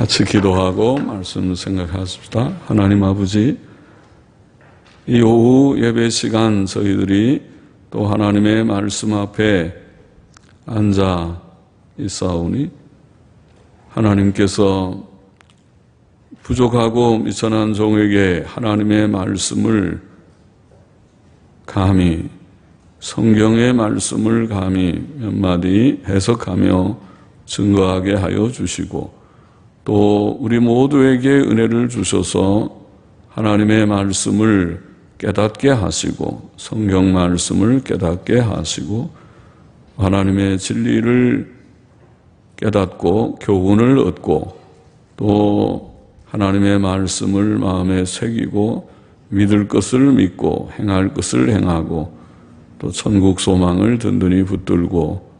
같이 기도하고 말씀을 생각하십시다. 하나님 아버지, 이 오후 예배 시간 저희들이 또 하나님의 말씀 앞에 앉아 있사오니 하나님께서 부족하고 미천한 종에게 하나님의 말씀을 감히, 성경의 말씀을 감히 몇 마디 해석하며 증거하게 하여 주시고, 또 우리 모두에게 은혜를 주셔서 하나님의 말씀을 깨닫게 하시고, 성경 말씀을 깨닫게 하시고, 하나님의 진리를 깨닫고 교훈을 얻고, 또 하나님의 말씀을 마음에 새기고 믿을 것을 믿고 행할 것을 행하고, 또 천국 소망을 든든히 붙들고,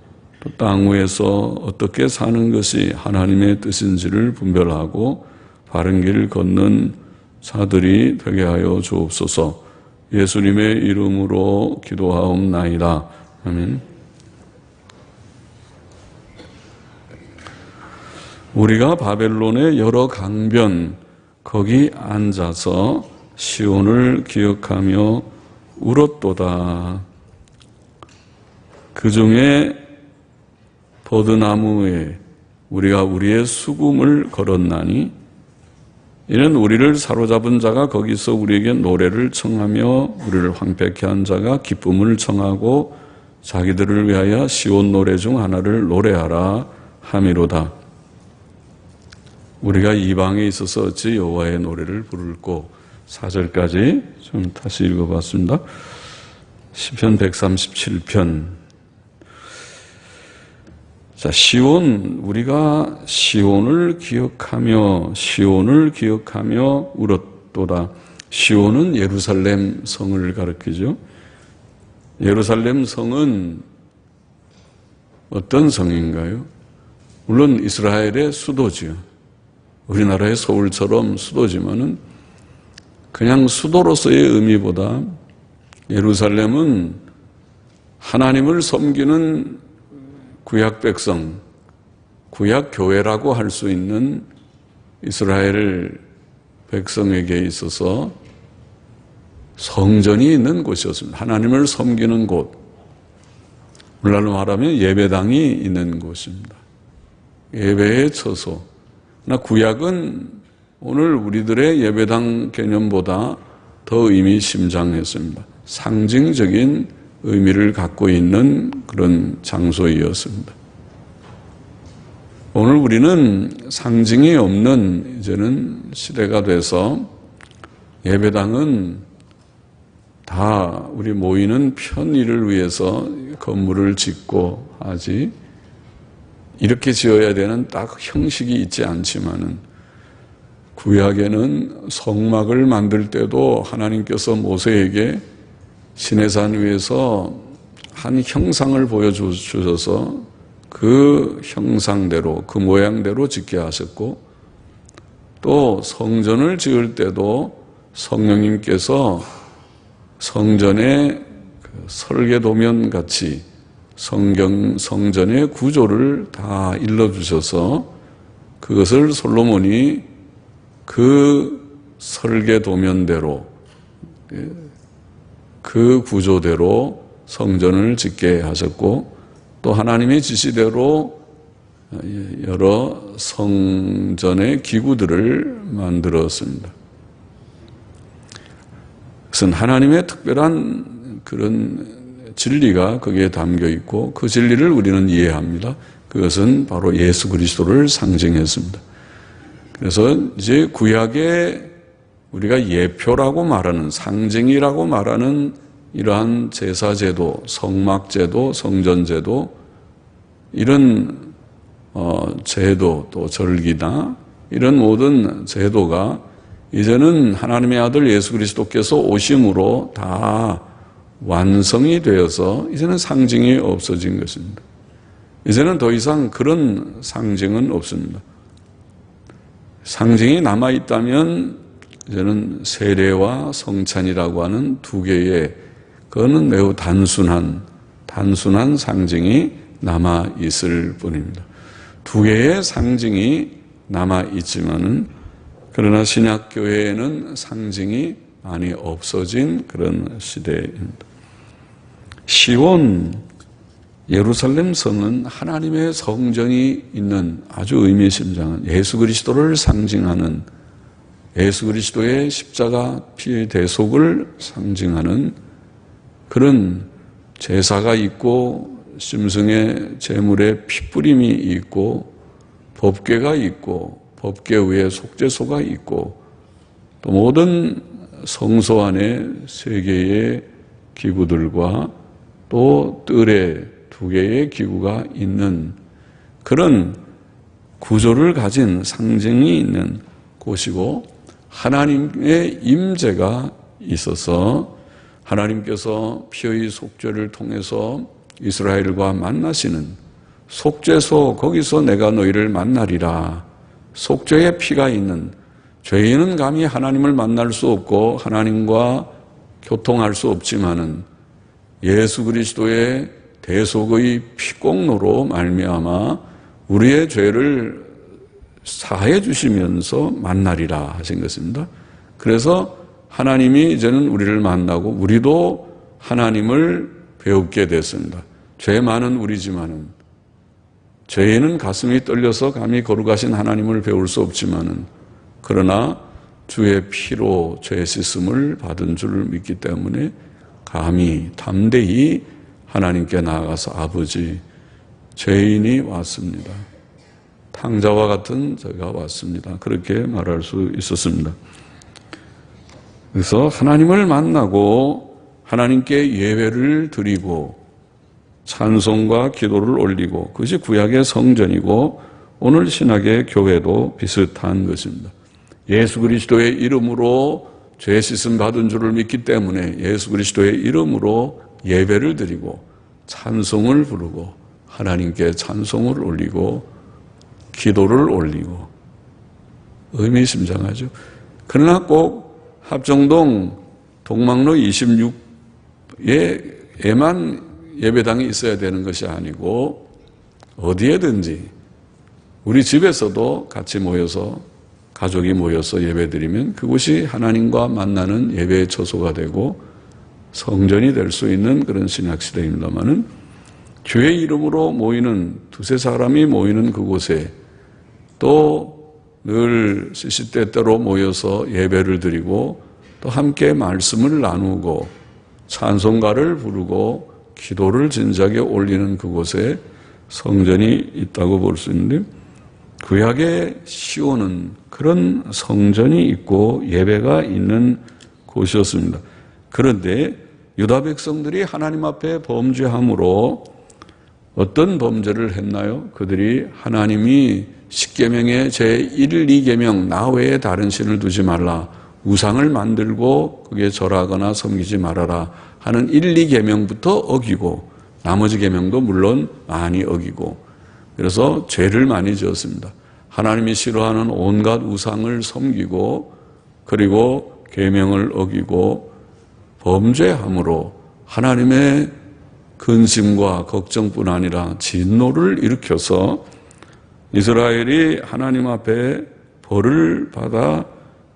또 땅 위에서 어떻게 사는 것이 하나님의 뜻인지를 분별하고 바른 길 걷는 자들이 되게 하여 주옵소서. 예수님의 이름으로 기도하옵나이다. 아멘. 우리가 바벨론의 여러 강변 거기 앉아서 시온을 기억하며 울었도다. 그 중에 버드나무에 우리가 우리의 수금을 걸었나니, 이는 우리를 사로잡은 자가 거기서 우리에게 노래를 청하며 우리를 황폐케 한 자가 기쁨을 청하고 자기들을 위하여 시온 노래 중 하나를 노래하라 함이로다. 우리가 이방에 있어서 어찌 여호와의 노래를 부를꼬. 4절까지 좀 다시 읽어봤습니다. 시편 137편. 자, 시온, 우리가 시온을 기억하며 울었도다. 시온은 예루살렘 성을 가리키죠. 예루살렘 성은 어떤 성인가요? 물론 이스라엘의 수도지요. 우리나라의 서울처럼 수도지만은 그냥 수도로서의 의미보다 예루살렘은 하나님을 섬기는 구약 백성, 구약 교회라고 할 수 있는 이스라엘 백성에게 있어서 성전이 있는 곳이었습니다. 하나님을 섬기는 곳, 오늘날로 말하면 예배당이 있는 곳입니다. 예배의 처소. 그러나 구약은 오늘 우리들의 예배당 개념보다 더 의미심장했습니다. 상징적인 의미를 갖고 있는 그런 장소이었습니다. 오늘 우리는 상징이 없는 이제는 시대가 돼서 예배당은 다 우리 모이는 편의를 위해서 건물을 짓고 하지, 이렇게 지어야 되는 딱 형식이 있지 않지만은, 구약에는 성막을 만들 때도 하나님께서 모세에게 시내산 위에서 한 형상을 보여주셔서 그 형상대로, 그 모양대로 짓게 하셨고, 또 성전을 지을 때도 성령님께서 성전의 설계도면 같이 성전의 구조를 다 일러주셔서 그것을 솔로몬이 그 설계도면대로, 그 구조대로 성전을 짓게 하셨고, 또 하나님의 지시대로 여러 성전의 기구들을 만들었습니다. 그것은 하나님의 특별한 그런 진리가 거기에 담겨 있고, 그 진리를 우리는 이해합니다. 그것은 바로 예수 그리스도를 상징했습니다. 그래서 이제 구약에 우리가 예표라고 말하는, 상징이라고 말하는 이러한 제사제도, 성막제도, 성전제도, 이런 제도, 또 절기나 이런 모든 제도가 이제는 하나님의 아들 예수 그리스도께서 오심으로 다 완성이 되어서 이제는 상징이 없어진 것입니다. 이제는 더 이상 그런 상징은 없습니다. 상징이 남아있다면 이제는 세례와 성찬이라고 하는 두 개의, 그거는 매우 단순한 상징이 남아있을 뿐입니다. 두 개의 상징이 남아 있지만은 그러나 신약교회에는 상징이 많이 없어진 그런 시대입니다. 시온 예루살렘 성은 하나님의 성전이 있는 아주 의미심장한 예수 그리스도를 상징하는 예수 그리스도의 십자가 피의 대속을 상징하는 그런 제사가 있고 심승의 제물의 피뿌림이 있고 법궤가 있고 법궤 위에 속죄소가 있고 또 모든 성소 안에 세 개의 기구들과 또 뜰에 두 개의 기구가 있는 그런 구조를 가진 상징이 있는 곳이고 하나님의 임재가 있어서 하나님께서 피의 속죄를 통해서 이스라엘과 만나시는 속죄소 거기서 내가 너희를 만나리라. 속죄의 피가 있는 죄인은 감히 하나님을 만날 수 없고 하나님과 교통할 수 없지만은 예수 그리스도의 대속의 피공로로 말미암아 우리의 죄를 사해 주시면서 만나리라 하신 것입니다. 그래서 하나님이 이제는 우리를 만나고 우리도 하나님을 배우게 됐습니다. 죄 많은 우리지만은 죄에는 가슴이 떨려서 감히 거룩하신 하나님을 배울 수 없지만은 그러나 주의 피로 죄 씻음을 받은 줄 믿기 때문에 감히 담대히 하나님께 나아가서 아버지 죄인이 왔습니다. 탕자와 같은 제가 왔습니다. 그렇게 말할 수 있었습니다. 그래서 하나님을 만나고 하나님께 예배를 드리고 찬송과 기도를 올리고 그것이 구약의 성전이고 오늘 신약의 교회도 비슷한 것입니다. 예수 그리스도의 이름으로 죄 씻음 받은 줄을 믿기 때문에 예수 그리스도의 이름으로 예배를 드리고 찬송을 부르고 하나님께 찬송을 올리고 기도를 올리고 의미심장하죠. 그러나 꼭 합정동 동막로 26에만 예배당이 있어야 되는 것이 아니고 어디에든지 우리 집에서도 같이 모여서 가족이 모여서 예배드리면 그곳이 하나님과 만나는 예배의 처소가 되고 성전이 될 수 있는 그런 신약시대입니다마는 주의 이름으로 모이는 두세 사람이 모이는 그곳에 또 늘 시시때때로 모여서 예배를 드리고 또 함께 말씀을 나누고 찬송가를 부르고 기도를 진지하게 올리는 그곳에 성전이 있다고 볼 수 있는데 구약의 시온은 그런 성전이 있고 예배가 있는 곳이었습니다. 그런데 유다 백성들이 하나님 앞에 범죄함으로 어떤 범죄를 했나요? 그들이 하나님이 십계명의 제1, 2계명 나 외에 다른 신을 두지 말라 우상을 만들고 그게 절하거나 섬기지 말아라 하는 1, 2계명부터 어기고 나머지 계명도 물론 많이 어기고 그래서 죄를 많이 지었습니다. 하나님이 싫어하는 온갖 우상을 섬기고 그리고 계명을 어기고 범죄함으로 하나님의 근심과 걱정뿐 아니라 진노를 일으켜서 이스라엘이 하나님 앞에 벌을 받아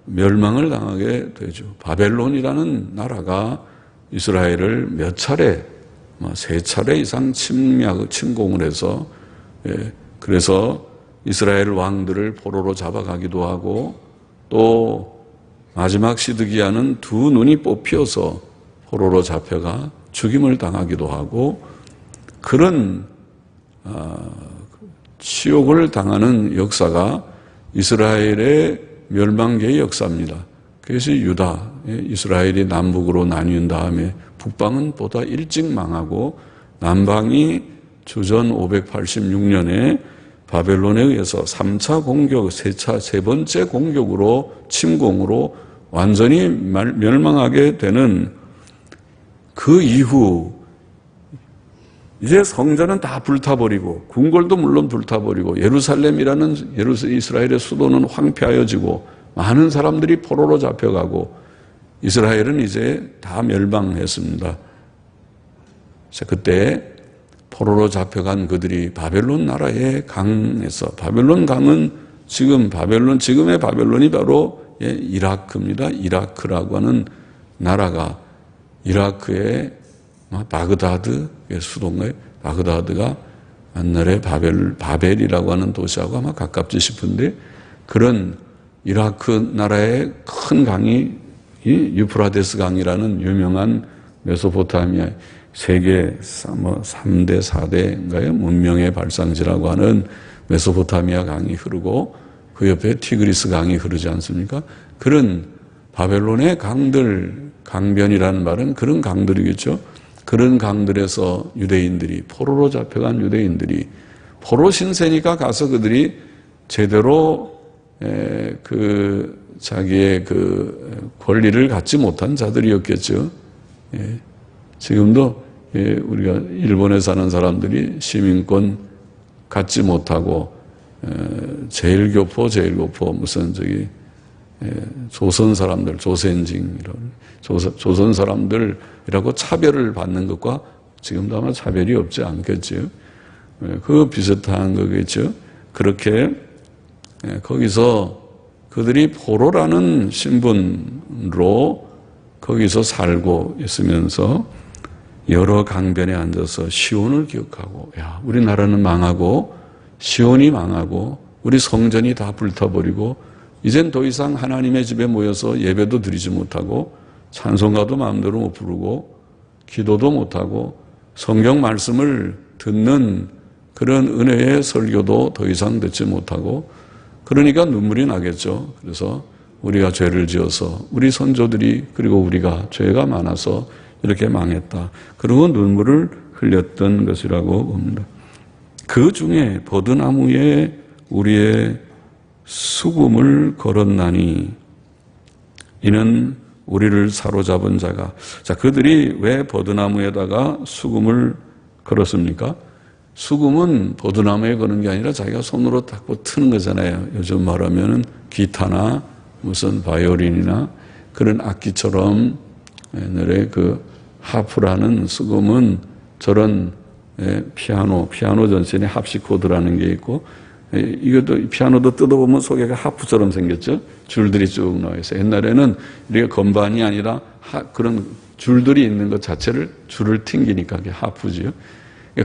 멸망을 당하게 되죠. 바벨론이라는 나라가 이스라엘을 몇 차례, 세 차례 이상 침공을 해서 그래서 이스라엘 왕들을 포로로 잡아가기도 하고 또 마지막 시드기야는 두 눈이 뽑혀서 포로로 잡혀가 죽임을 당하기도 하고 그런 치욕을 당하는 역사가 이스라엘의 멸망기의 역사입니다. 그래서 유다, 이스라엘이 남북으로 나뉜 다음에 북방은 보다 일찍 망하고 남방이 주전 586년에 바벨론에 의해서 3차 공격, 세 번째 공격으로 침공으로 완전히 멸망하게 되는 그 이후 이제 성전은 다 불타버리고 궁궐도 물론 불타버리고 예루살렘이라는 이스라엘의 수도는 황폐하여지고 많은 사람들이 포로로 잡혀가고 이스라엘은 이제 다 멸망했습니다. 그때 포로로 잡혀간 그들이 바벨론 나라의 강에서 바벨론 강은 지금 바벨론, 지금의 바벨론이 바로 이라크입니다. 이라크라고 하는 나라가 이라크의 바그다드의 수도인가요? 바그다드가 옛날에 바벨이라고 하는 도시하고 아마 가깝지 싶은데 그런 이라크 나라의 큰 강이 이 유프라데스 강이라는 유명한 메소포타미아 세계 3대, 4대인가요? 문명의 발상지라고 하는 메소포타미아 강이 흐르고 그 옆에 티그리스 강이 흐르지 않습니까? 그런 바벨론의 강들, 강변이라는 말은 그런 강들이겠죠. 그런 강들에서 유대인들이, 포로로 잡혀간 유대인들이, 포로 신세니까 가서 그들이 제대로 자기의 권리를 갖지 못한 자들이었겠죠. 지금도 우리가 일본에 사는 사람들이 시민권 갖지 못하고 제일교포 무슨 조선 사람들, 조선징 조선 사람들이라고 차별을 받는 것과 지금도 아마 차별이 없지 않겠죠. 그 비슷한 거겠죠. 그렇게 거기서 그들이 포로라는 신분으로 거기서 살고 있으면서 여러 강변에 앉아서 시온을 기억하고, 야, 우리나라는 망하고 시온이 망하고 우리 성전이 다 불타버리고 이젠 더 이상 하나님의 집에 모여서 예배도 드리지 못하고 찬송가도 마음대로 못 부르고 기도도 못하고 성경 말씀을 듣는 그런 은혜의 설교도 더 이상 듣지 못하고 그러니까 눈물이 나겠죠. 그래서 우리가 죄를 지어서 우리 선조들이 그리고 우리가 죄가 많아서 이렇게 망했다. 그리고 눈물을 흘렸던 것이라고 봅니다. 그 중에 버드나무에 우리의 수금을 걸었나니 이는 우리를 사로잡은 자가. 자, 그들이 왜 버드나무에다가 수금을 걸었습니까? 수금은 버드나무에 거는 게 아니라 자기가 손으로 닦고 트는 거잖아요. 요즘 말하면은 기타나 무슨 바이올린이나 그런 악기처럼 옛날에 하프라는 수금은 저런 피아노 전신에 합시코드라는 게 있고 이것도 피아노도 뜯어보면 속에가 하프처럼 생겼죠. 줄들이 쭉 나와 있어요. 옛날에는 우리가 건반이 아니라 그런 줄들이 있는 것 자체를 줄을 튕기니까 그게 하프지요.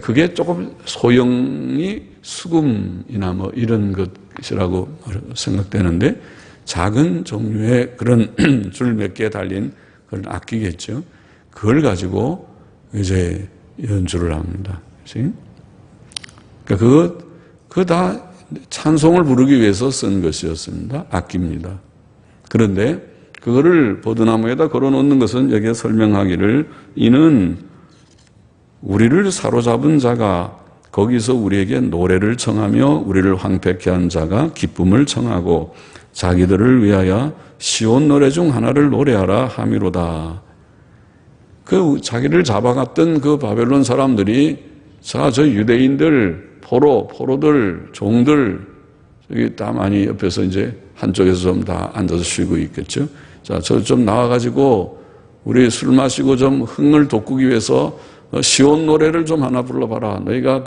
그게 조금 소형이 수금이나 뭐 이런 것이라고 생각되는데 작은 종류의 그런 줄 몇 개 달린 그런 악기겠죠. 그걸 가지고 이제 연주를 합니다. 그러니까 그거 다 찬송을 부르기 위해서 쓴 것이었습니다. 악기입니다. 그런데 그거를 버드나무에다 걸어놓는 것은 여기에 설명하기를 이는 우리를 사로잡은 자가 거기서 우리에게 노래를 청하며 우리를 황폐케 한 자가 기쁨을 청하고 자기들을 위하여 시온 노래 중 하나를 노래하라 함이로다. 자기를 잡아갔던 그 바벨론 사람들이 자, 저 유대인들, 포로들, 종들, 여기 다 많이 옆에서 이제 한쪽에서 좀 다 앉아서 쉬고 있겠죠. 자, 저 좀 나와가지고 우리 술 마시고 좀 흥을 돋구기 위해서 시온 노래를 좀 하나 불러봐라. 너희가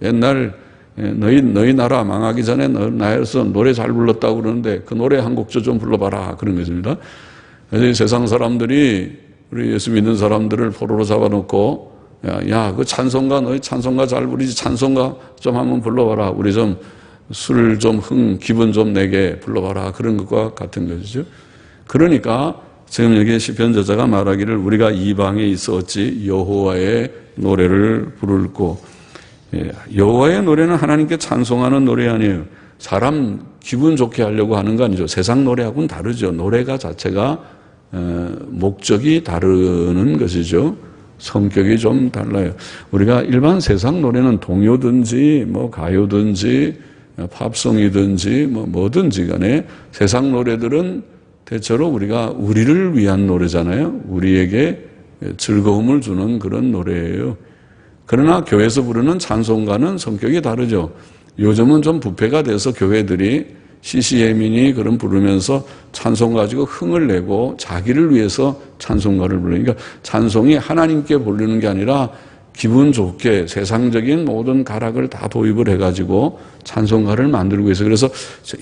옛날 너희 나라 망하기 전에 나에서 노래 잘 불렀다고 그러는데 그 노래 한 곡 좀 불러봐라. 그런 것입니다. 그래서 세상 사람들이 우리 예수 믿는 사람들을 포로로 잡아놓고 야, 그 찬송가 너희 찬송가 잘 부르지 찬송가 좀 한번 불러봐라. 우리 좀 술 좀 기분 좀 내게 불러봐라. 그런 것과 같은 것이죠. 그러니까 지금 여기 시편 저자가 말하기를 우리가 이방에 있어 어찌 여호와의 노래를 부를고 여호와의 노래는 하나님께 찬송하는 노래 아니에요. 사람 기분 좋게 하려고 하는 거 아니죠. 세상 노래하고는 다르죠. 노래가 자체가 목적이 다르는 것이죠. 성격이 좀 달라요. 우리가 일반 세상 노래는 동요든지 뭐 가요든지 팝송이든지 뭐든지 간에 세상 노래들은 대체로 우리를 위한 노래잖아요. 우리에게 즐거움을 주는 그런 노래예요. 그러나 교회에서 부르는 찬송가는 성격이 다르죠. 요즘은 좀 부패가 돼서 교회들이 CCM이니 그런 부르면서 찬송 가지고 흥을 내고 자기를 위해서 찬송가를 부르니까 찬송이 하나님께 부르는 게 아니라 기분 좋게 세상적인 모든 가락을 다 도입을 해가지고 찬송가를 만들고 있어요. 그래서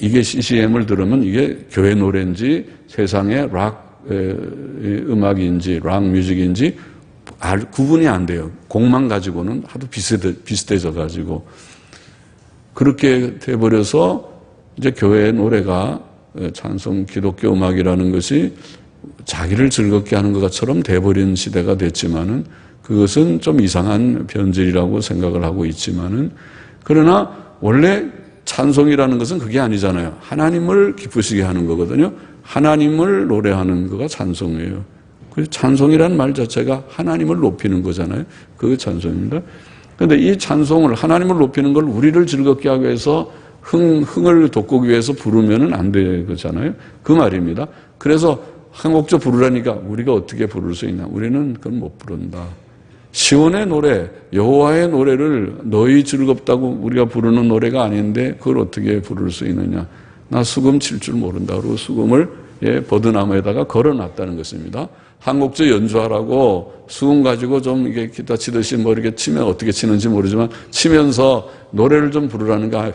이게 CCM을 들으면 이게 교회 노래인지 세상의 락 음악인지 락 뮤직인지 구분이 안 돼요. 곡만 가지고는 하도 비슷해져 가지고 그렇게 돼버려서 이제 교회의 노래가 찬송 기독교 음악이라는 것이 자기를 즐겁게 하는 것처럼 돼버린 시대가 됐지만은 그것은 좀 이상한 변질이라고 생각을 하고 있지만은 그러나 원래 찬송이라는 것은 그게 아니잖아요. 하나님을 기쁘시게 하는 거거든요. 하나님을 노래하는 거가 찬송이에요. 그래서 찬송이라는 말 자체가 하나님을 높이는 거잖아요. 그게 찬송입니다. 그런데 이 찬송을 하나님을 높이는 걸 우리를 즐겁게 하기 위해서 흥을 돋구기 위해서 부르면은 안 되잖아요. 그 말입니다. 그래서 한 곡조 부르라니까 우리가 어떻게 부를 수 있나? 우리는 그건 못 부른다. 시온의 노래, 여호와의 노래를 너희 즐겁다고 우리가 부르는 노래가 아닌데 그걸 어떻게 부를 수 있느냐? 나 수금 칠 줄 모른다. 그리고 수금을 버드나무에다가 걸어놨다는 것입니다. 한 곡조 연주하라고 수금 가지고 좀 이게 기타 치듯이 뭐 이렇게 치면 어떻게 치는지 모르지만 치면서 노래를 좀 부르라는 거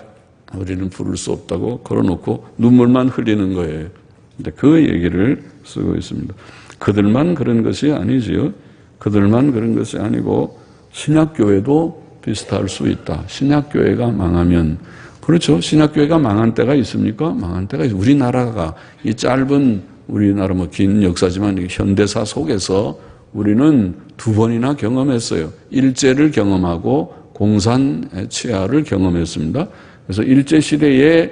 우리는 부를 수 없다고 걸어놓고 눈물만 흘리는 거예요. 근데 그 얘기를 쓰고 있습니다. 그들만 그런 것이 아니지요. 그들만 그런 것이 아니고 신약교회도 비슷할 수 있다. 신약교회가 망하면 그렇죠. 신약교회가 망한 때가 있습니까? 망한 때가 있어요. 우리나라가 이 짧은 우리나라 뭐 긴 역사지만 현대사 속에서 우리는 두 번이나 경험했어요. 일제를 경험하고 공산 치하를 경험했습니다. 그래서 일제시대에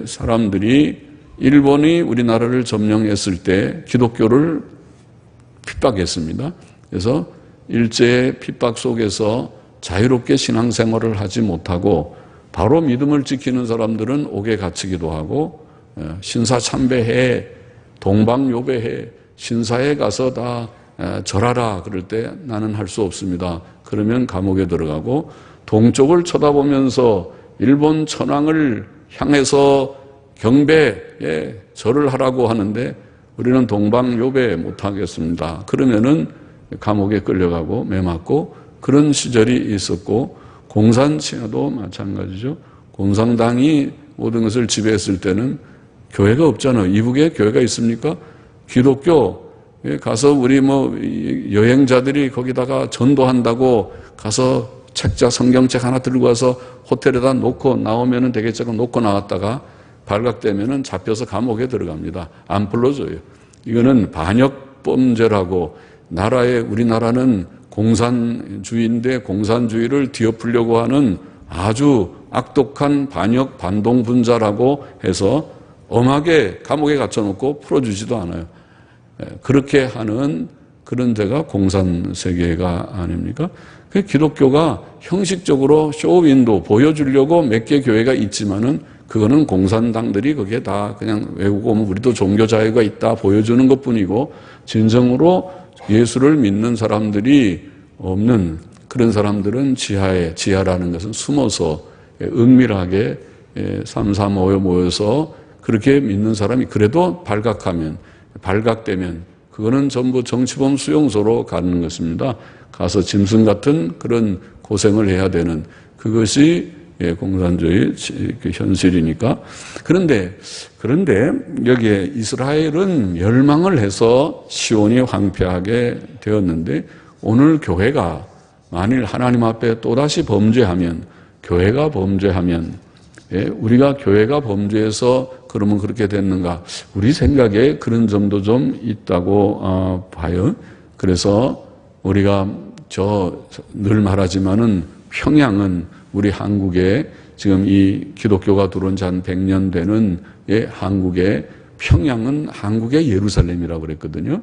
사람들이 일본이 우리나라를 점령했을 때 기독교를 핍박했습니다. 그래서 일제의 핍박 속에서 자유롭게 신앙생활을 하지 못하고 바로 믿음을 지키는 사람들은 옥에 갇히기도 하고 신사참배해, 동방요배해, 신사에 가서 다 절하라 그럴 때 나는 할 수 없습니다. 그러면 감옥에 들어가고 동쪽을 쳐다보면서 일본 천황을 향해서 경배에 절을 하라고 하는데 우리는 동방요배 못하겠습니다. 그러면은 감옥에 끌려가고 매맞고 그런 시절이 있었고 공산치하도 마찬가지죠. 공산당이 모든 것을 지배했을 때는 교회가 없잖아요. 이북에 교회가 있습니까? 기독교에 가서 우리 뭐 여행자들이 거기다가 전도한다고 가서 책자 성경책 하나 들고 와서 호텔에다 놓고 나오면은 되겠자고 놓고 나왔다가 발각되면은 잡혀서 감옥에 들어갑니다. 안 불러줘요. 이거는 반역범죄라고 우리나라는 공산주의인데 공산주의를 뒤엎으려고 하는 아주 악독한 반역 반동분자라고 해서 엄하게 감옥에 갇혀놓고 풀어주지도 않아요. 그렇게 하는 그런 데가 공산세계가 아닙니까? 기독교가 형식적으로 쇼윈도 보여주려고 몇 개 교회가 있지만은 그거는 공산당들이 거기에 다 그냥 외국 오면 우리도 종교 자유가 있다 보여주는 것뿐이고 진정으로 예수를 믿는 사람들이 없는 그런 사람들은 지하라는 것은 숨어서 은밀하게 3, 4 모여서 그렇게 믿는 사람이 그래도 발각되면 그거는 전부 정치범 수용소로 가는 것입니다. 가서 짐승 같은 그런 고생을 해야 되는 그것이 공산주의 현실이니까. 그런데 여기에 이스라엘은 멸망을 해서 시온이 황폐하게 되었는데 오늘 교회가 만일 하나님 앞에 또다시 범죄하면 우리가 교회가 범죄해서 그러면 그렇게 됐는가? 우리 생각에 그런 점도 좀 있다고 봐요. 그래서 우리가 늘 말하지만은 평양은 우리 한국에 지금 이 기독교가 들어온 지 한 100년 되는 한국의 평양은 한국의 예루살렘이라고 그랬거든요.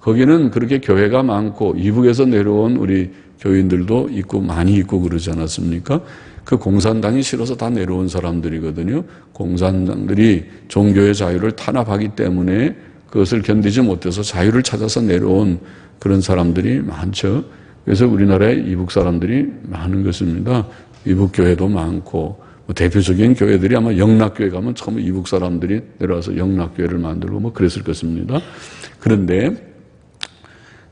거기는 그렇게 교회가 많고 이북에서 내려온 우리 교인들도 있고 많이 있고 그러지 않았습니까? 그 공산당이 싫어서 다 내려온 사람들이거든요. 공산당들이 종교의 자유를 탄압하기 때문에 그것을 견디지 못해서 자유를 찾아서 내려온 그런 사람들이 많죠. 그래서 우리나라에 이북 사람들이 많은 것입니다. 이북 교회도 많고 대표적인 교회들이 아마 영락교회 가면 처음 이북 사람들이 내려와서 영락교회를 만들고 그랬을 것입니다. 그런데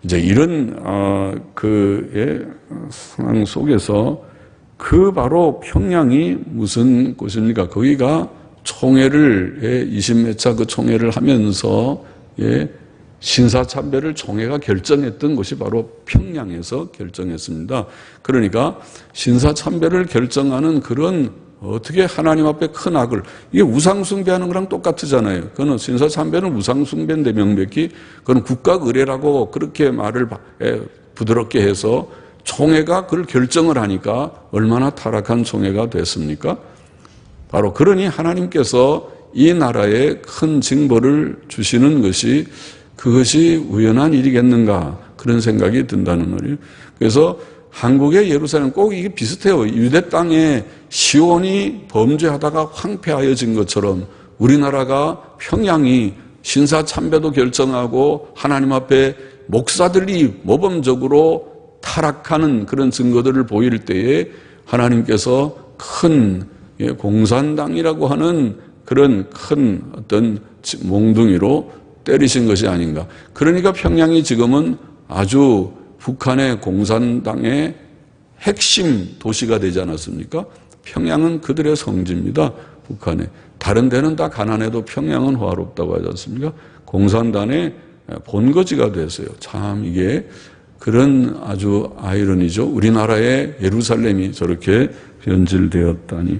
이제 이런 그의 상황 속에서 그 바로 평양이 무슨 곳입니까? 거기가 총회를 20몇 차 그 총회를 하면서 신사참배를 총회가 결정했던 곳이 바로 평양에서 결정했습니다. 그러니까 신사참배를 결정하는 그런 어떻게 하나님 앞에 큰 악을, 이게 우상숭배하는 거랑 똑같으잖아요. 그거는 신사참배는 우상숭배인데 명백히 그건 국가의례라고 그렇게 말을 부드럽게 해서 총회가 그걸 결정을 하니까 얼마나 타락한 총회가 됐습니까? 바로 그러니 하나님께서 이 나라에 큰 징벌을 주시는 것이 그것이 우연한 일이겠는가 그런 생각이 든다는 말이에요. 그래서 한국의 예루살렘 꼭 이게 비슷해요. 유대 땅에 시온이 범죄하다가 황폐하여진 것처럼 우리나라가 평양이 신사참배도 결정하고 하나님 앞에 목사들이 모범적으로 타락하는 그런 증거들을 보일 때에 하나님께서 큰 공산당이라고 하는 그런 큰 어떤 몽둥이로 때리신 것이 아닌가. 그러니까 평양이 지금은 아주 북한의 공산당의 핵심 도시가 되지 않았습니까? 평양은 그들의 성지입니다. 북한에. 다른 데는 다 가난해도 평양은 화롭다고 하지 않습니까? 공산당의 본거지가 됐어요. 참 이게 그런 아주 아이러니죠. 우리나라의 예루살렘이 저렇게 변질되었다니.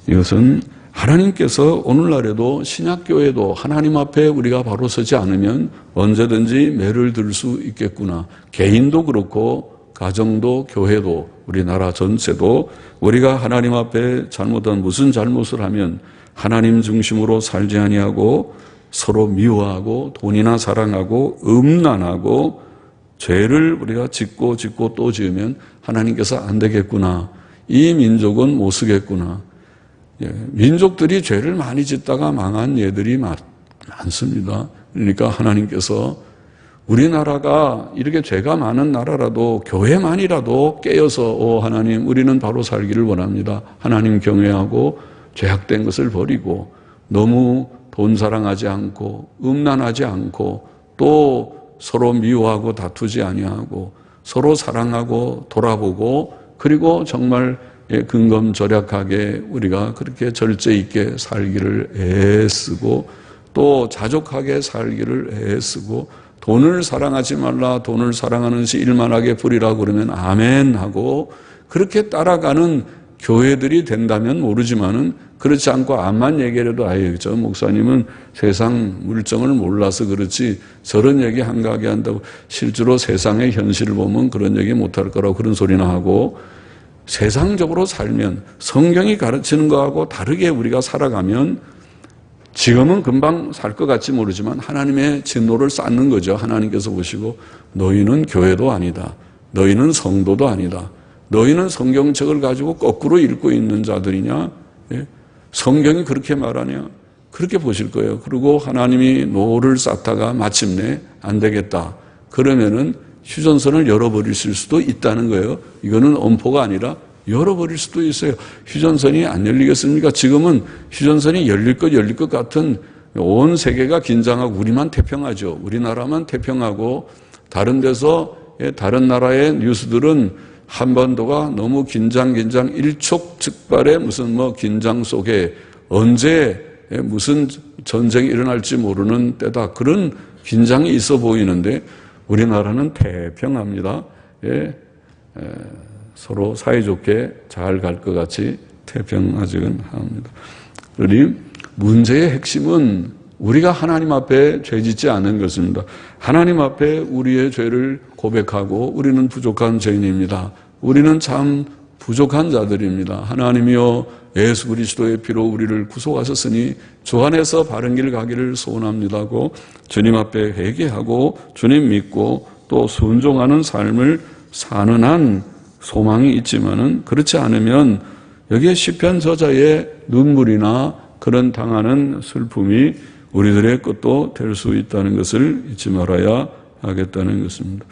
이것은 하나님께서 오늘날에도 신약교회도 하나님 앞에 우리가 바로 서지 않으면 언제든지 매를 들 수 있겠구나. 개인도 그렇고 가정도 교회도 우리나라 전체도 우리가 하나님 앞에 잘못한 무슨 잘못을 하면 하나님 중심으로 살지 아니하고 서로 미워하고 돈이나 사랑하고 음란하고 죄를 우리가 짓고 또 지으면 하나님께서 안 되겠구나. 이 민족은 못 쓰겠구나. 민족들이 죄를 많이 짓다가 망한 예들이 많습니다. 그러니까 하나님께서 우리나라가 이렇게 죄가 많은 나라라도 교회만이라도 깨어서 하나님 우리는 바로 살기를 원합니다. 하나님 경외하고 죄악된 것을 버리고 너무 돈 사랑하지 않고 음란하지 않고 또 서로 미워하고 다투지 아니하고 서로 사랑하고 돌아보고 그리고 정말 근검절약하게 우리가 그렇게 절제 있게 살기를 애쓰고 또 자족하게 살기를 애쓰고 돈을 사랑하지 말라 돈을 사랑하는 시 일만하게 부리라 그러면 아멘 하고 그렇게 따라가는 교회들이 된다면 모르지만은 그렇지 않고 암만 얘기해도 아예 저 목사님은 세상 물정을 몰라서 그렇지 저런 얘기 한가하게 한다고 실제로 세상의 현실을 보면 그런 얘기 못할 거라고 그런 소리나 하고 세상적으로 살면 성경이 가르치는 거하고 다르게 우리가 살아가면 지금은 금방 살 것 같지 모르지만 하나님의 진노를 쌓는 거죠. 하나님께서 보시고 너희는 교회도 아니다. 너희는 성도도 아니다. 너희는 성경책을 가지고 거꾸로 읽고 있는 자들이냐? 성경이 그렇게 말하냐? 그렇게 보실 거예요. 그리고 하나님이 노를 쌓다가 마침내 안 되겠다. 그러면은 휴전선을 열어버리실 수도 있다는 거예요. 이거는 엄포가 아니라 열어버릴 수도 있어요. 휴전선이 안 열리겠습니까? 지금은 휴전선이 열릴 것 같은 온 세계가 긴장하고 우리만 태평하죠. 우리나라만 태평하고 다른 데서 다른 나라의 뉴스들은 한반도가 너무 긴장 일촉즉발의 무슨 긴장 속에 언제 무슨 전쟁이 일어날지 모르는 때다. 그런 긴장이 있어 보이는데 우리나라는 태평합니다. 서로 사이좋게 잘 갈 것 같이 태평하지는 합니다. 그러니 문제의 핵심은 우리가 하나님 앞에 죄짓지 않은 것입니다. 하나님 앞에 우리의 죄를 고백하고 우리는 부족한 죄인입니다. 우리는 참 부족한 자들입니다. 하나님이여 예수 그리스도의 피로 우리를 구속하셨으니 주 안에서 바른 길 가기를 소원합니다고 주님 앞에 회개하고 주님 믿고 또 순종하는 삶을 사는 한 소망이 있지만은 그렇지 않으면 여기에 시편 저자의 눈물이나 그런 당하는 슬픔이 우리들의 것도 될 수 있다는 것을 잊지 말아야 하겠다는 것입니다.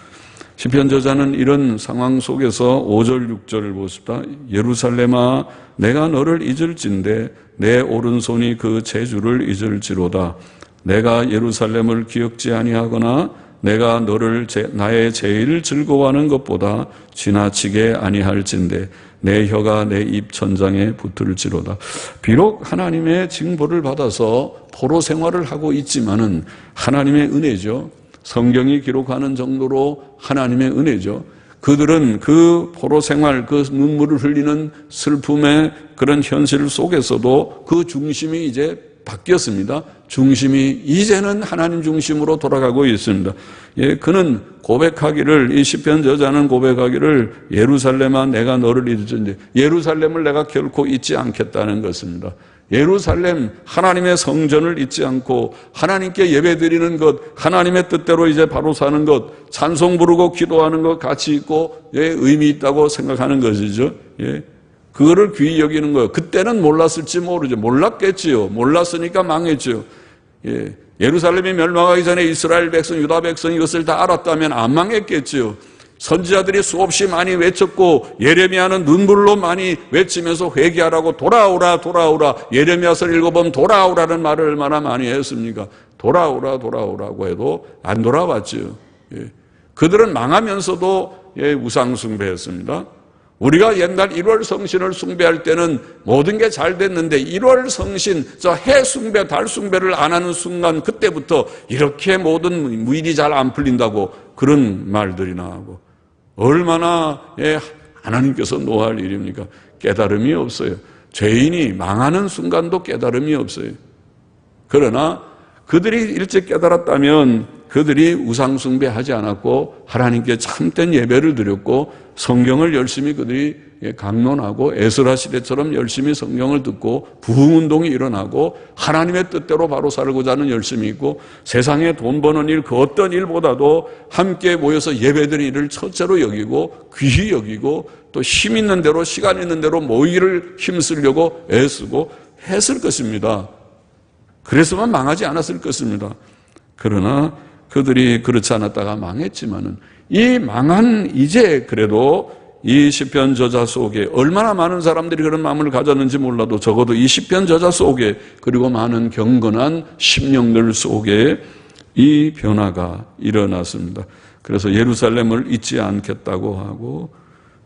시편 저자는 이런 상황 속에서 5절 6절을 보십시다. 예루살렘아 내가 너를 잊을진대 내 오른손이 그 재주를 잊을지로다. 내가 예루살렘을 기억지 아니하거나 내가 너를 나의 제일 즐거워하는 것보다 지나치게 아니할진대 내 혀가 내 입 천장에 붙을지로다. 비록 하나님의 징벌을 받아서 포로 생활을 하고 있지만은 하나님의 은혜죠. 성경이 기록하는 정도로 하나님의 은혜죠. 그들은 그 포로 생활, 그 눈물을 흘리는 슬픔의 그런 현실 속에서도 그 중심이 이제 바뀌었습니다. 중심이 이제는 하나님 중심으로 돌아가고 있습니다. 예, 그는 고백하기를, 이 시편 저자는 고백하기를 예루살렘아 내가 너를 잊을진데, 예루살렘을 내가 결코 잊지 않겠다는 것입니다. 예루살렘, 하나님의 성전을 잊지 않고 하나님께 예배드리는 것, 하나님의 뜻대로 이제 바로 사는 것, 찬송 부르고 기도하는 것 가치 있고 의미 있다고 생각하는 것이죠. 예. 그거를 귀히 여기는 거예요. 그때는 몰랐을지 모르죠. 몰랐겠지요. 몰랐으니까 망했죠. 예. 예루살렘이 멸망하기 전에 이스라엘 백성, 유다 백성이 이것을 다 알았다면 안 망했겠지요. 선지자들이 수없이 많이 외쳤고 예레미야는 눈물로 많이 외치면서 회개하라고 돌아오라 돌아오라, 예레미야서를 읽어보면 돌아오라는 말을 얼마나 많이 했습니까? 돌아오라 돌아오라고 해도 안 돌아왔죠. 예. 그들은 망하면서도 우상 숭배했습니다. 우리가 옛날 1월 성신을 숭배할 때는 모든 게 잘 됐는데 1월 성신, 저 해 숭배, 달 숭배를 안 하는 순간 그때부터 이렇게 모든 일이 잘 안 풀린다고 그런 말들이 나오고, 얼마나 하나님께서 노할 일입니까? 깨달음이 없어요. 죄인이 망하는 순간도 깨달음이 없어요. 그러나 그들이 일찍 깨달았다면 그들이 우상숭배하지 않았고 하나님께 참된 예배를 드렸고 성경을 열심히 그들이 강론하고 에스라 시대처럼 열심히 성경을 듣고 부흥운동이 일어나고 하나님의 뜻대로 바로 살고자 하는 열심이 있고 세상에 돈 버는 일 그 어떤 일보다도 함께 모여서 예배드리는 일을 첫째로 여기고 귀히 여기고 또 힘 있는 대로 시간 있는 대로 모이기를 힘쓰려고 애쓰고 했을 것입니다. 그래서만 망하지 않았을 것입니다. 그러나 그들이 그렇지 않았다가 망했지만은 이 망한 이제 그래도 이 시편 저자 속에 얼마나 많은 사람들이 그런 마음을 가졌는지 몰라도 적어도 이 시편 저자 속에 그리고 많은 경건한 심령들 속에 이 변화가 일어났습니다. 그래서 예루살렘을 잊지 않겠다고 하고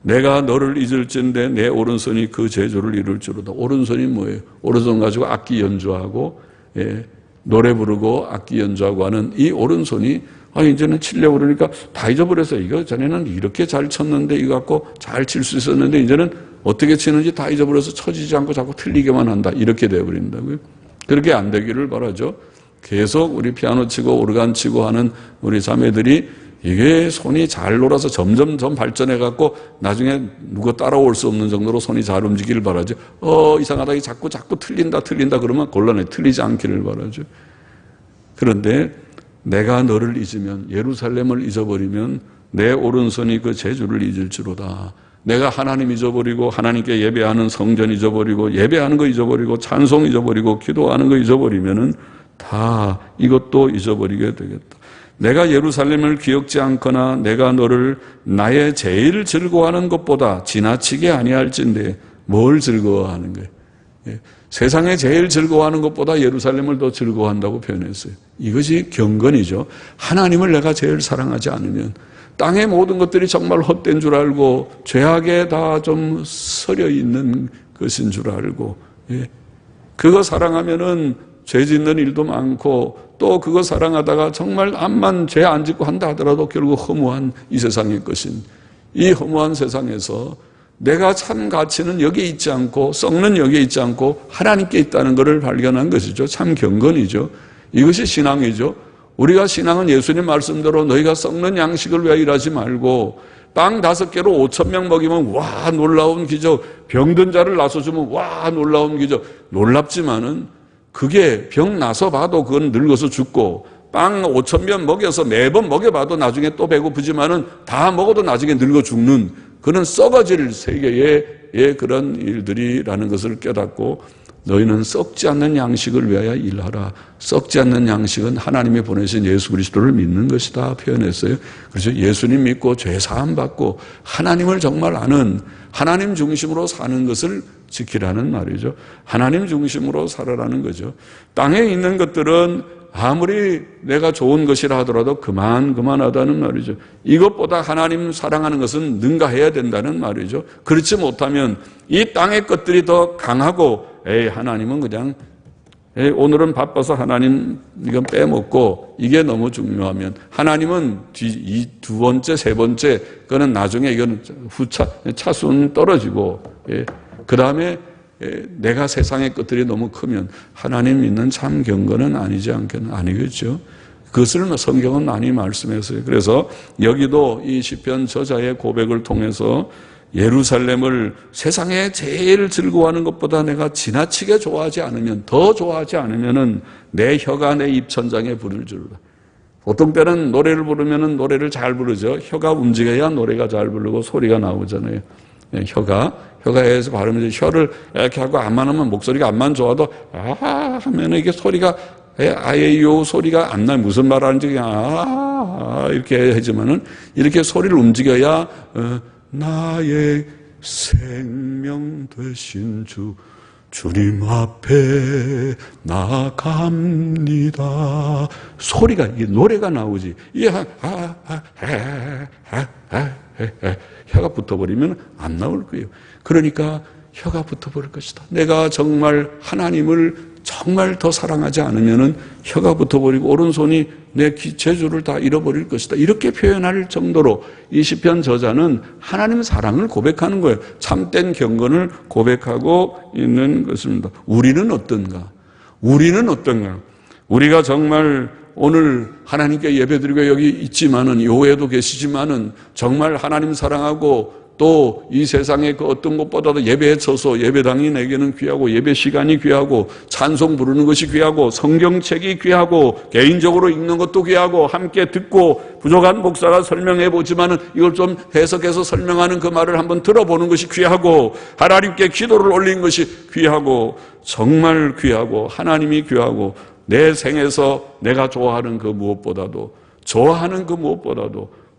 내가 너를 잊을진데 내 오른손이 그 제조를 이룰 줄로다. 오른손이 뭐예요? 오른손 가지고 악기 연주하고 노래 부르고 악기 연주하고 하는 이 오른손이 이제는 치려고 그러니까 다 잊어버려서 이거 전에는 이렇게 잘 쳤는데 이거 갖고 잘 칠 수 있었는데 이제는 어떻게 치는지 다 잊어버려서 쳐지지 않고 자꾸 틀리게만 한다. 이렇게 되어버린다고요. 그렇게 안 되기를 바라죠. 계속 우리 피아노 치고 오르간 치고 하는 우리 자매들이 이게 손이 잘 놀아서 점점 발전해갖고 나중에 누가 따라올 수 없는 정도로 손이 잘 움직이길 바라죠. 이상하다. 자꾸 틀린다 그러면 곤란해. 틀리지 않기를 바라죠. 그런데 내가 너를 잊으면, 예루살렘을 잊어버리면 내 오른손이 그 제주를 잊을지로다. 내가 하나님 잊어버리고 하나님께 예배하는 성전 잊어버리고 예배하는 거 잊어버리고 찬송 잊어버리고 기도하는 거 잊어버리면은 다 이것도 잊어버리게 되겠다. 내가 예루살렘을 기억지 않거나 내가 너를 나의 제일 즐거워하는 것보다 지나치게 아니할진대. 뭘 즐거워하는 거예요? 세상에 제일 즐거워하는 것보다 예루살렘을 더 즐거워한다고 표현했어요. 이것이 경건이죠. 하나님을 내가 제일 사랑하지 않으면 땅의 모든 것들이 정말 헛된 줄 알고 죄악에 다 좀 서려 있는 것인 줄 알고 그거 사랑하면은 죄 짓는 일도 많고 또 그거 사랑하다가 정말 암만 죄 안 짓고 한다 하더라도 결국 허무한 이 세상의 것인 이 허무한 세상에서 내가 참 가치는 여기에 있지 않고 썩는 여기에 있지 않고 하나님께 있다는 것을 발견한 것이죠. 참 경건이죠. 이것이 신앙이죠. 우리가 신앙은 예수님 말씀대로 너희가 썩는 양식을 위하여 일하지 말고 빵 5개로 5,000명 먹이면 와 놀라운 기적, 병든 자를 나서주면 와 놀라운 기적. 놀랍지만은 그게 병 나서 봐도 그건 늙어서 죽고 빵 5,000명 먹여서 매번 먹여봐도 나중에 또 배고프지만은 다 먹어도 나중에 늙어 죽는 그는 썩어질 세계의 그런 일들이라는 것을 깨닫고 너희는 썩지 않는 양식을 위하여 일하라. 썩지 않는 양식은 하나님이 보내신 예수 그리스도를 믿는 것이다 표현했어요. 그래서 예수님 믿고 죄 사함 받고 하나님을 정말 아는 하나님 중심으로 사는 것을 지키라는 말이죠. 하나님 중심으로 살아라는 거죠. 땅에 있는 것들은 아무리 내가 좋은 것이라 하더라도 그만하다는 말이죠. 이것보다 하나님 사랑하는 것은 능가해야 된다는 말이죠. 그렇지 못하면 이 땅의 것들이 더 강하고 하나님은 그냥 오늘은 바빠서 하나님 이건 빼먹고 이게 너무 중요하면 하나님은 이 두 번째, 세 번째 그거는 나중에 이건 차순 떨어지고 그 다음에 내가 세상의 것들이 너무 크면 하나님 믿는 참 경건은 아니겠죠. 그것을 성경은 많이 말씀했어요. 그래서 여기도 이 시편 저자의 고백을 통해서 예루살렘을 세상에 제일 즐거워하는 것보다 내가 지나치게 좋아하지 않으면, 더 좋아하지 않으면은 내 혀가 내 입천장에 불을 지르다. 보통 때는 노래를 부르면은 노래를 잘 부르죠. 혀가 움직여야 노래가 잘 부르고 소리가 나오잖아요. 혀가에서 발음을 혀를 이렇게 하고 안만 하면 목소리가 안만 좋아도 하면은 이게 소리가 아예 요 소리가 안 나요. 무슨 말 하는지 그냥 이렇게 하지만은 이렇게 소리를 움직여야 나의 생명 되신 주님 앞에 나갑니다. 소리가 이게 노래가 나오지. 이게 혀가 붙어버리면 안 나올 거예요. 그러니까 혀가 붙어버릴 것이다. 내가 정말 하나님을 정말 더 사랑하지 않으면은 혀가 붙어버리고 오른손이 내 재주를 다 잃어버릴 것이다. 이렇게 표현할 정도로 이 시편 저자는 하나님의 사랑을 고백하는 거예요. 참된 경건을 고백하고 있는 것입니다. 우리는 어떤가? 우리가 정말 오늘 하나님께 예배드리고 여기 있지만은 교회에도 계시지만은 정말 하나님 사랑하고 또 이 세상의 그 어떤 것보다도 예배에 서서 예배당이 내게는 귀하고 예배 시간이 귀하고 찬송 부르는 것이 귀하고 성경책이 귀하고 개인적으로 읽는 것도 귀하고 함께 듣고 부족한 목사가 설명해 보지만은 이걸 좀 해석해서 설명하는 그 말을 한번 들어보는 것이 귀하고 하나님께 기도를 올린 것이 귀하고 정말 귀하고 하나님이 귀하고 내 생에서 내가 좋아하는 그 무엇보다도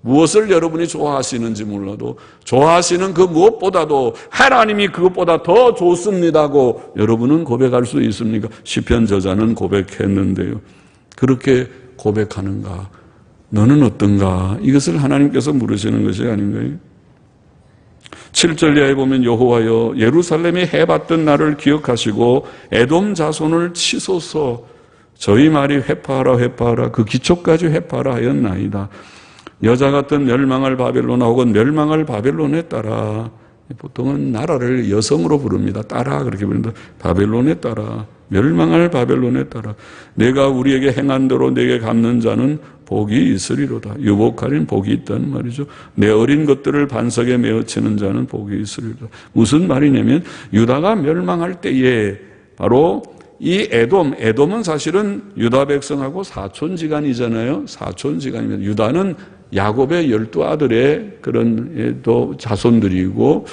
무엇을 여러분이 좋아하시는지 몰라도 좋아하시는 그 무엇보다도 하나님이 그것보다 더 좋습니다고 여러분은 고백할 수 있습니까? 시편 저자는 고백했는데요. 그렇게 고백하는가? 너는 어떤가? 이것을 하나님께서 물으시는 것이 아닌가요? 7절 이하에 보면 여호와여 예루살렘이 해봤던 날을 기억하시고 에돔 자손을 치소서. 저희 말이 회파하라 그 기초까지 회파하라 하였나이다. 여자 같은 멸망할 바벨론아 혹은 멸망할 바벨론에 따라, 보통은 나라를 여성으로 부릅니다. 따라 그렇게 부릅니다. 바벨론에 따라, 멸망할 바벨론에 따라 내가 우리에게 행한 대로 내게 갚는 자는 복이 있으리로다. 유복하린 복이 있다는 말이죠. 내 어린 것들을 반석에 메어치는 자는 복이 있으리로다. 무슨 말이냐면 유다가 멸망할 때에 바로 이 에돔은 사실은 유다 백성하고 사촌지간이잖아요. 사촌지간이면 유다는 야곱의 12아들의 그런 또 자손들이고,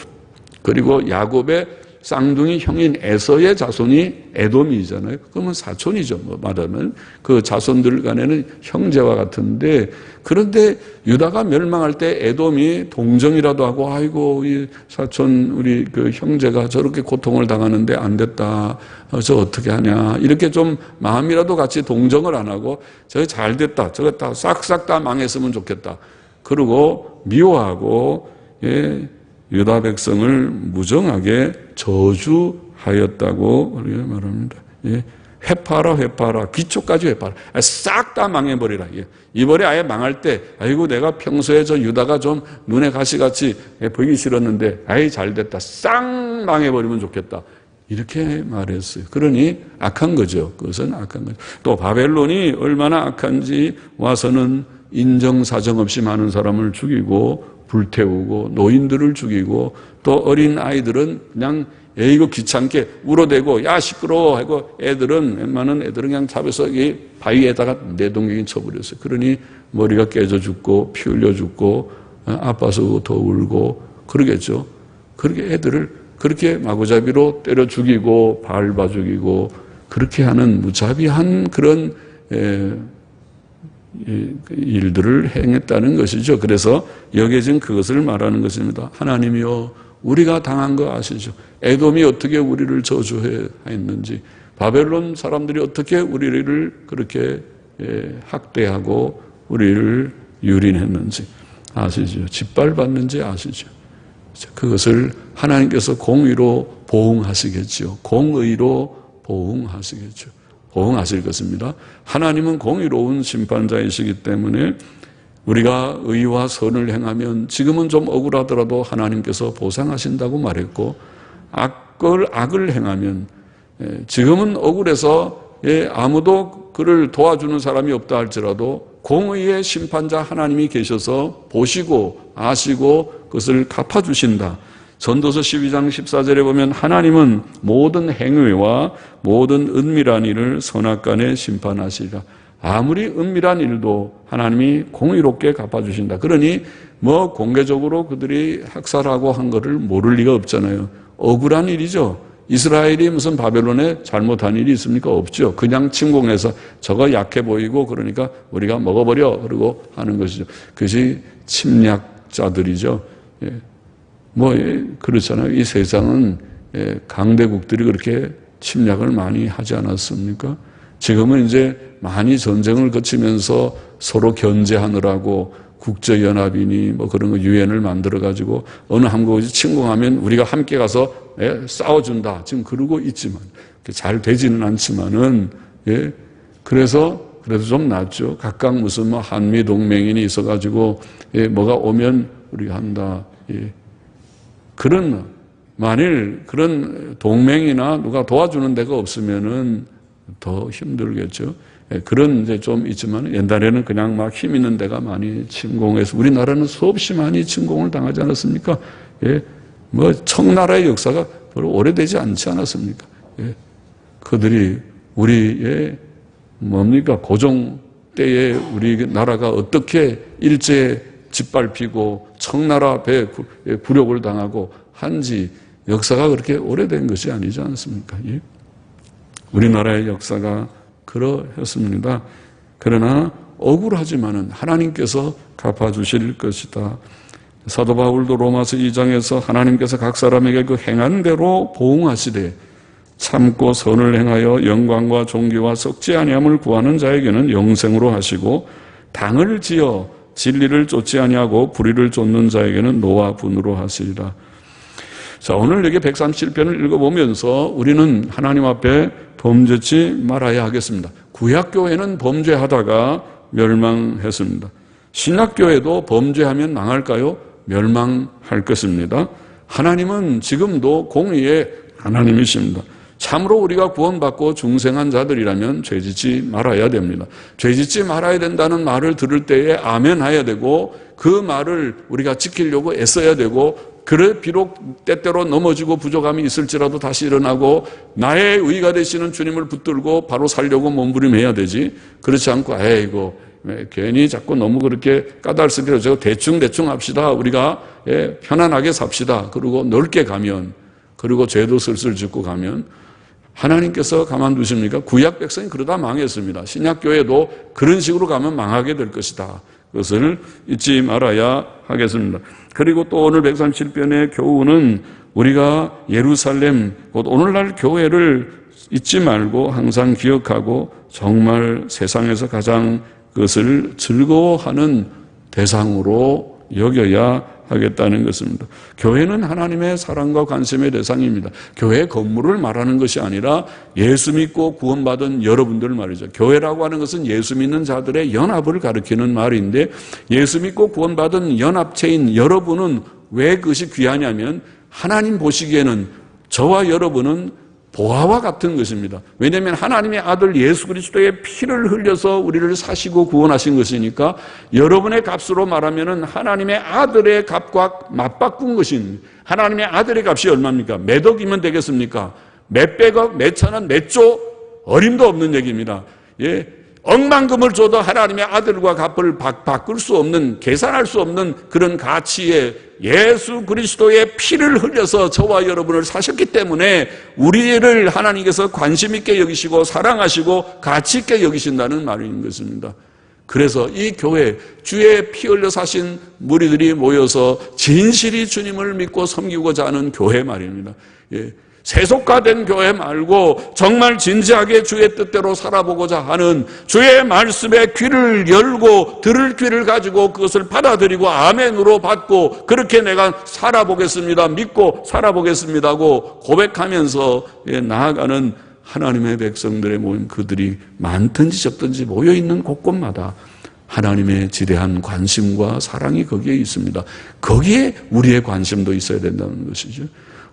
그리고 야곱의 쌍둥이 형인 에서의 자손이 에돔이잖아요. 그러면 사촌이죠. 말하면 그 자손들 간에는 형제와 같은데, 그런데 유다가 멸망할 때 에돔이 동정이라도 하고 아이고 이 사촌 우리 그 형제가 저렇게 고통을 당하는데 안 됐다. 저 어떻게 하냐. 이렇게 좀 마음이라도 같이 동정을 안 하고 저게 잘 됐다. 저거 다 싹싹 다 망했으면 좋겠다. 그리고 미워하고 유다 백성을 무정하게 저주하였다고 우리가 말합니다. 회파하라. 기초까지 회파하라. 싹 다 망해버리라. 이번에 아예 망할 때, 아이고, 내가 평소에 저 유다가 좀 눈에 가시같이 보기 싫었는데, 아이, 잘 됐다. 싹 망해버리면 좋겠다. 이렇게 말했어요. 그러니 악한 거죠. 그것은 악한 거죠. 또 바벨론이 얼마나 악한지 와서는 인정사정 없이 많은 사람을 죽이고, 불태우고, 노인들을 죽이고, 또 어린 아이들은 그냥 이거 귀찮게 울어대고 야 시끄러워 하고 웬만한 애들은 그냥 잡아서 이 바위에다가 내동댕이 쳐버렸어요. 그러니 머리가 깨져 죽고 피 흘려 죽고 아파서 더 울고 그러겠죠. 그렇게 애들을 그렇게 마구잡이로 때려 죽이고 밟아 죽이고 그렇게 하는 무자비한 그런 일들을 행했다는 것이죠. 그래서 여기에 지금 그것을 말하는 것입니다. 하나님이여 우리가 당한 거 아시죠? 에돔이 어떻게 우리를 저주했는지, 바벨론 사람들이 어떻게 우리를 그렇게 학대하고 우리를 유린했는지 아시죠? 짓밟았는지 아시죠? 그것을 하나님께서 공의로 보응하시겠죠. 공의로 보응하시겠죠. 보응하실 것입니다. 하나님은 공의로운 심판자이시기 때문에 우리가 의와 선을 행하면 지금은 좀 억울하더라도 하나님께서 보상하신다고 말했고, 악을 행하면 지금은 억울해서 아무도 그를 도와주는 사람이 없다 할지라도 공의의 심판자 하나님이 계셔서 보시고 아시고 그것을 갚아주신다. 전도서 12장 14절에 보면 하나님은 모든 행위와 모든 은밀한 일을 선악간에 심판하시리라. 아무리 은밀한 일도 하나님이 공의롭게 갚아주신다. 그러니 뭐 공개적으로 그들이 학살하고 한 것을 모를 리가 없잖아요. 억울한 일이죠. 이스라엘이 무슨 바벨론에 잘못한 일이 있습니까? 없죠. 그냥 침공해서 저거 약해 보이고 그러니까 우리가 먹어버려 그러고 하는 것이죠. 그것이 침략자들이죠. 그렇잖아요. 이 세상은 강대국들이 그렇게 침략을 많이 하지 않았습니까? 지금은 이제 많이 전쟁을 거치면서 서로 견제하느라고 국제연합이니 뭐 그런 거 유엔을 만들어가지고 어느 한국이 침공하면 우리가 함께 가서 싸워준다. 지금 그러고 있지만 잘 되지는 않지만은 그래도 좀 낫죠. 각각 무슨 뭐 한미 동맹인이 있어가지고 뭐가 오면 우리가 한다. 만일 그런 동맹이나 누가 도와주는 데가 없으면은 더 힘들겠죠. 그런 이제 좀 있지만 옛날에는 그냥 막 힘 있는 데가 많이 침공해서 우리나라는 수없이 많이 침공을 당하지 않았습니까? 뭐 청나라의 역사가 별로 오래되지 않지 않았습니까? 그들이 우리의 뭡니까? 고종 때에 우리 나라가 어떻게 일제 짓밟히고 청나라 배 굴욕을 당하고 한지 역사가 그렇게 오래된 것이 아니지 않습니까? 우리나라의 역사가 그러했습니다. 그러나 억울하지만은 하나님께서 갚아주실 것이다. 사도 바울도 로마서 2장에서 하나님께서 각 사람에게 그 행한 대로 보응하시되 참고 선을 행하여 영광과 존귀와 썩지 아니함을 구하는 자에게는 영생으로 하시고 당을 지어 진리를 쫓지 아니하고 불의를 쫓는 자에게는 노와 분으로 하시리라. 자, 오늘 여기 137편을 읽어보면서 우리는 하나님 앞에 범죄치 말아야 하겠습니다. 구약교회는 범죄하다가 멸망했습니다. 신약교회도 범죄하면 망할까요? 멸망할 것입니다. 하나님은 지금도 공의의 하나님이십니다. 참으로 우리가 구원받고 중생한 자들이라면 죄짓지 말아야 됩니다. 죄짓지 말아야 된다는 말을 들을 때에 아멘해야 되고 그 말을 우리가 지키려고 애써야 되고 그래 비록 때때로 넘어지고 부족함이 있을지라도 다시 일어나고 나의 의가 되시는 주님을 붙들고 바로 살려고 몸부림해야 되지. 그렇지 않고 이거 괜히 자꾸 너무 그렇게 까닭스럽게 저거 대충 합시다. 우리가 편안하게 삽시다. 그리고 넓게 가면 그리고 죄도 슬슬 짓고 가면 하나님께서 가만두십니까? 구약 백성이 그러다 망했습니다. 신약교회도 그런 식으로 가면 망하게 될 것이다. 그것을 잊지 말아야 하겠습니다. 그리고 또 오늘 137편의 교훈은 우리가 예루살렘, 곧 오늘날 교회를 잊지 말고 항상 기억하고 정말 세상에서 가장 그것을 즐거워하는 대상으로 여겨야 하겠다는 것입니다. 교회는 하나님의 사랑과 관심의 대상입니다. 교회 건물을 말하는 것이 아니라 예수 믿고 구원받은 여러분들 말이죠. 교회라고 하는 것은 예수 믿는 자들의 연합을 가리키는 말인데 예수 믿고 구원받은 연합체인 여러분은 왜 그것이 귀하냐면 하나님 보시기에는 저와 여러분은 보화와 같은 것입니다. 왜냐하면 하나님의 아들 예수 그리스도의 피를 흘려서 우리를 사시고 구원하신 것이니까 여러분의 값으로 말하면 하나님의 아들의 값과 맞바꾼 것입니다. 하나님의 아들의 값이 얼마입니까? 몇 억이면 되겠습니까? 몇 백억, 몇 천원, 몇 조? 어림도 없는 얘기입니다. 억만금을 줘도 하나님의 아들과 값을 바꿀 수 없는, 계산할 수 없는 그런 가치에 예수 그리스도의 피를 흘려서 저와 여러분을 사셨기 때문에 우리를 하나님께서 관심 있게 여기시고 사랑하시고 가치 있게 여기신다는 말인 것입니다. 그래서 이 교회, 주의 피 흘려 사신 무리들이 모여서 진실이 주님을 믿고 섬기고자 하는 교회 말입니다. 세속화된 교회 말고 정말 진지하게 주의 뜻대로 살아보고자 하는, 주의 말씀에 귀를 열고 들을 귀를 가지고 그것을 받아들이고 아멘으로 받고 그렇게 내가 살아보겠습니다, 믿고 살아보겠습니다 하고 고백하면서 나아가는 하나님의 백성들의 모임, 그들이 많든지 적든지 모여있는 곳곳마다 하나님의 지대한 관심과 사랑이 거기에 있습니다. 거기에 우리의 관심도 있어야 된다는 것이죠.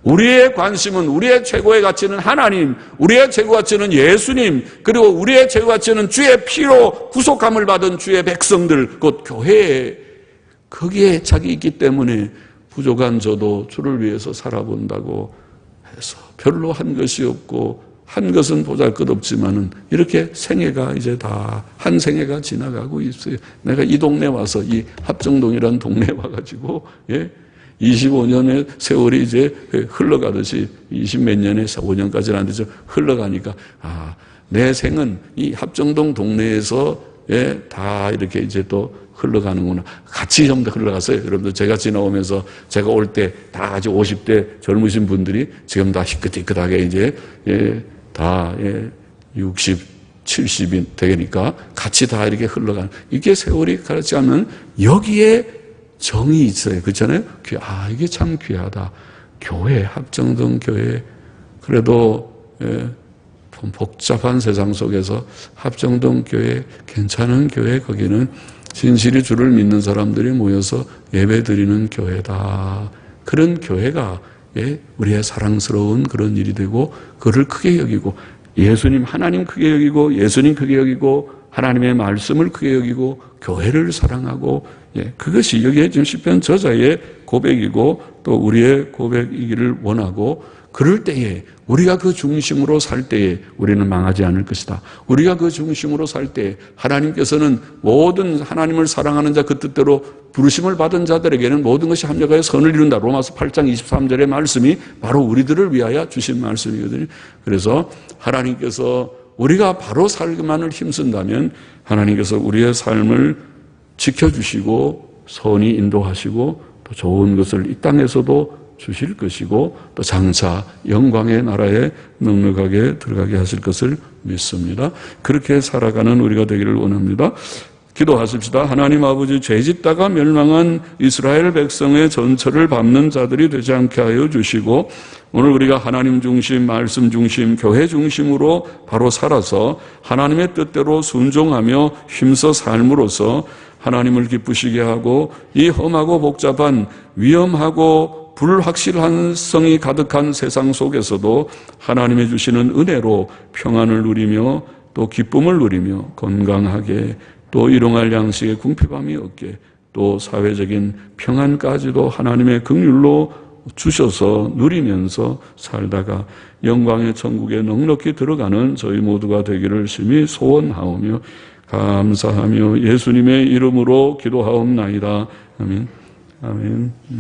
우리의 관심은, 우리의 최고의 가치는 하나님, 우리의 최고 가치는 예수님, 그리고 우리의 최고 가치는 주의 피로 구속함을 받은 주의 백성들, 곧 교회에, 거기에 착이 있기 때문에 부족한 저도 주를 위해서 살아본다고 해서 별로 한 것이 없고 한 것은 보잘것없지만은 이렇게 생애가 이제 다 한 생애가 지나가고 있어요. 내가 이 동네 와서, 이 합정동이라는 동네에 와가지고 25년의 세월이 이제 흘러가듯이 20몇 년의 5년까지는 안 되죠. 흘러가니까 내 생은 이 합정동 동네에서 다 이렇게 이제 또 흘러가는구나. 같이 좀 더 흘러갔어요. 여러분들 제가 지나오면서 제가 올 때 다 아직 50대 젊으신 분들이 지금 다 희끗희끗하게 이제 다 60, 70이 되니까 같이 다 이렇게 흘러가는, 이게 세월이 가르치 하면 여기에 정이 있어요. 그렇잖아요? 이게 참 귀하다. 교회, 합정동 교회. 그래도 복잡한 세상 속에서 합정동 교회, 괜찮은 교회, 거기는 진실이 주를 믿는 사람들이 모여서 예배 드리는 교회다. 그런 교회가 우리의 사랑스러운 그런 일이 되고, 그를 크게 여기고, 예수님, 하나님 크게 여기고, 예수님 크게 여기고, 하나님의 말씀을 크게 여기고, 교회를 사랑하고, 그것이 여기에 지금 시편 저자의 고백이고 또 우리의 고백이기를 원하고, 그럴 때에 우리가 그 중심으로 살 때에 우리는 망하지 않을 것이다. 우리가 그 중심으로 살 때에 하나님께서는 모든 하나님을 사랑하는 자, 그 뜻대로 부르심을 받은 자들에게는 모든 것이 합력하여 선을 이룬다. 로마서 8장 23절의 말씀이 바로 우리들을 위하여 주신 말씀이거든요. 그래서 하나님께서 우리가 바로 살기만을 힘쓴다면 하나님께서 우리의 삶을 지켜주시고 선히 인도하시고 또 좋은 것을 이 땅에서도 주실 것이고 또 장차 영광의 나라에 넉넉하게 들어가게 하실 것을 믿습니다. 그렇게 살아가는 우리가 되기를 원합니다. 기도하십시다. 하나님 아버지, 죄짓다가 멸망한 이스라엘 백성의 전처를 밟는 자들이 되지 않게 하여 주시고, 오늘 우리가 하나님 중심, 말씀 중심, 교회 중심으로 바로 살아서 하나님의 뜻대로 순종하며 힘써 삶으로써 하나님을 기쁘시게 하고, 이 험하고 복잡한 위험하고 불확실한 성이 가득한 세상 속에서도 하나님이 주시는 은혜로 평안을 누리며 또 기쁨을 누리며 건강하게 또 일용할 양식의 궁핍함이 없게 또 사회적인 평안까지도 하나님의 긍휼로 주셔서 누리면서 살다가 영광의 천국에 넉넉히 들어가는 저희 모두가 되기를 심히 소원하오며 감사하며 예수님의 이름으로 기도하옵나이다. 아멘. 아멘.